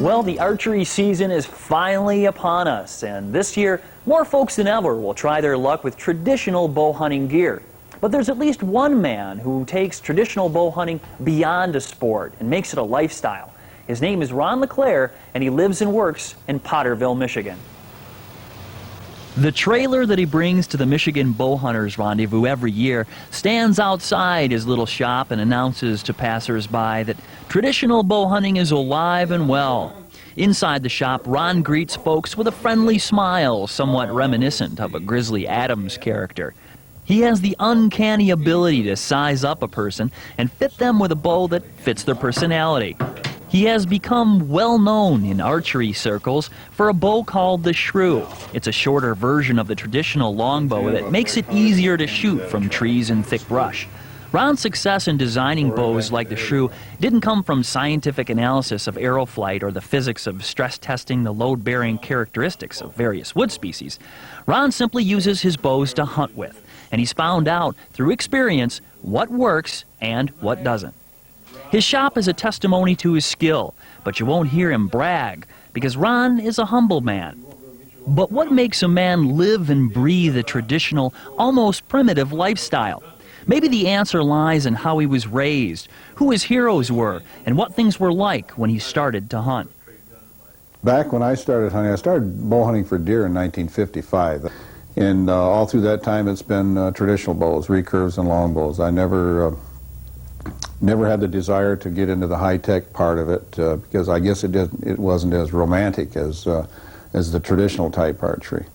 Well, the archery season is finally upon us, and this year, more folks than ever will try their luck with traditional bow hunting gear. But there's at least one man who takes traditional bow hunting beyond a sport and makes it a lifestyle. His name is Ron LeClaire, and he lives and works in Potterville, Michigan. The trailer that he brings to the Michigan Bow Hunters Rendezvous every year stands outside his little shop and announces to passers-by that traditional bow hunting is alive and well. Inside the shop, Ron greets folks with a friendly smile, somewhat reminiscent of a Grizzly Adams character. He has the uncanny ability to size up a person and fit them with a bow that fits their personality. He has become well known in archery circles for a bow called the shrew. It's a shorter version of the traditional longbow that makes it easier to shoot from trees and thick brush. Ron's success in designing bows like the shrew didn't come from scientific analysis of arrow flight or the physics of stress testing the load-bearing characteristics of various wood species. Ron simply uses his bows to hunt with, and he's found out through experience what works and what doesn't. His shop is a testimony to his skill, but you won't hear him brag, because Ron is a humble man. But what makes a man live and breathe a traditional, almost primitive lifestyle? Maybe the answer lies in how he was raised, who his heroes were, and what things were like when he started to hunt. Back when I started hunting, I started bow hunting for deer in 1955. And all through that time it's been traditional bows, recurves and longbows. I never had the desire to get into the high-tech part of it because I guess it wasn't as romantic as the traditional type archery.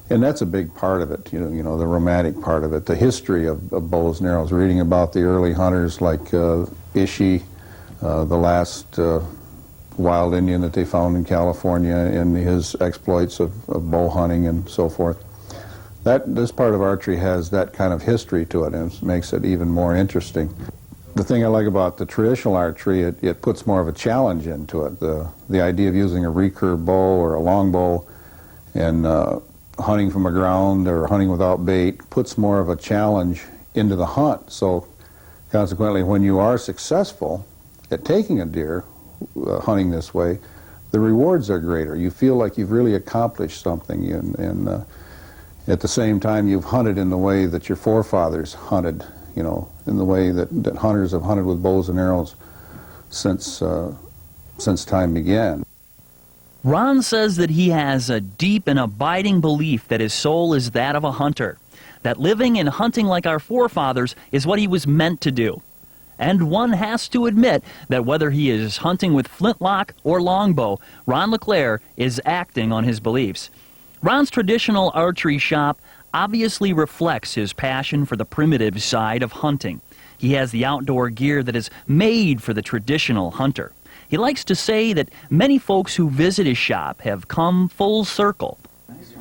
And that's a big part of it, you know, the romantic part of it, the history of bows and arrows, reading about the early hunters like Ishii, the last wild Indian that they found in California, and his exploits of bow hunting and so forth. This part of archery has that kind of history to it, and it makes it even more interesting. The thing I like about the traditional archery, it puts more of a challenge into it. The idea of using a recurve bow or a longbow and hunting from the ground or hunting without bait puts more of a challenge into the hunt. So consequently, when you are successful at taking a deer hunting this way, the rewards are greater. You feel like you've really accomplished something, and at the same time you've hunted in the way that your forefathers hunted, you know, in the way that hunters have hunted with bows and arrows since time began. Ron says that he has a deep and abiding belief that his soul is that of a hunter, that living and hunting like our forefathers is what he was meant to do. And one has to admit that whether he is hunting with flintlock or longbow, Ron LeClaire is acting on his beliefs. Ron's traditional archery shop obviously reflects his passion for the primitive side of hunting. He has the outdoor gear that is made for the traditional hunter. He likes to say that many folks who visit his shop have come full circle,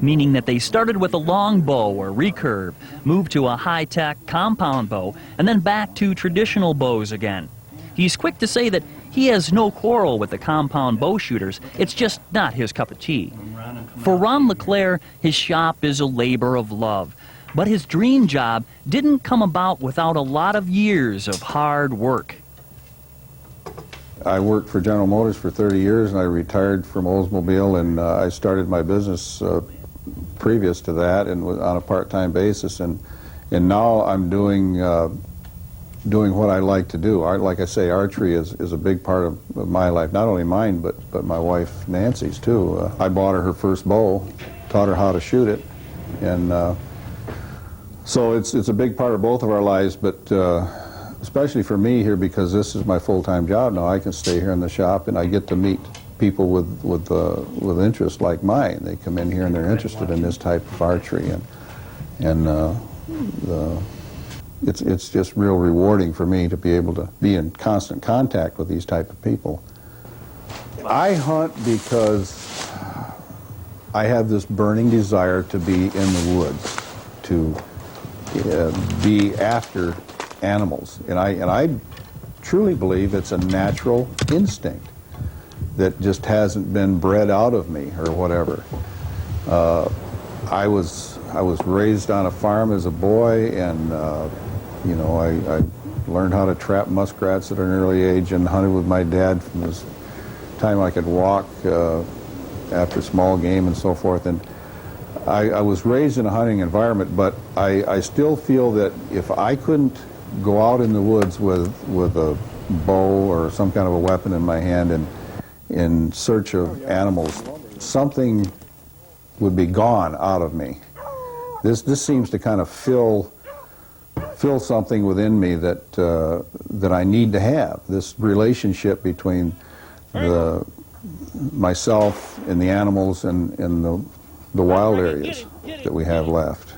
meaning that they started with a longbow or recurve, moved to a high-tech compound bow, and then back to traditional bows again. He's quick to say that he has no quarrel with the compound bow shooters. It's just not his cup of tea. For Ron LeClaire, his shop is a labor of love. But his dream job didn't come about without a lot of years of hard work. I worked for General Motors for 30 years, and I retired from Oldsmobile, and I started my business previous to that and was on a part-time basis. And now I'm doing what I like to do. Like I say, archery is a big part of my life, not only mine, but my wife Nancy's too. I bought her first bow, taught her how to shoot it, and so it's a big part of both of our lives, but especially for me here, because this is my full-time job now. I can stay here in the shop and I get to meet people with interest like mine. They come in here and they're interested in this type of archery, and it's just real rewarding for me to be able to be in constant contact with these type of people. I hunt because I have this burning desire to be in the woods, to be after animals, and I truly believe it's a natural instinct that just hasn't been bred out of me or whatever. I was raised on a farm as a boy, and you know, I learned how to trap muskrats at an early age and hunted with my dad from his time I could walk after small game and so forth. And I was raised in a hunting environment, but I still feel that if I couldn't go out in the woods with a bow or some kind of a weapon in my hand and in search of animals, something would be gone out of me. This seems to kind of fill something within me that I need to have. This relationship between myself and the animals and the wild areas that we have left.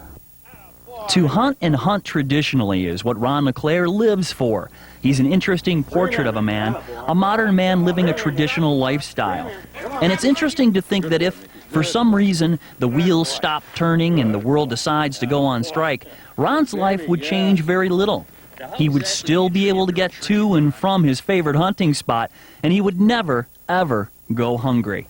To hunt and hunt traditionally is what Ron LeClaire lives for. He's an interesting portrait of a modern man living a traditional lifestyle. And it's interesting to think that if, for some reason, the wheels stop turning and the world decides to go on strike, Ron's life would change very little. He would still be able to get to and from his favorite hunting spot, and he would never, ever go hungry.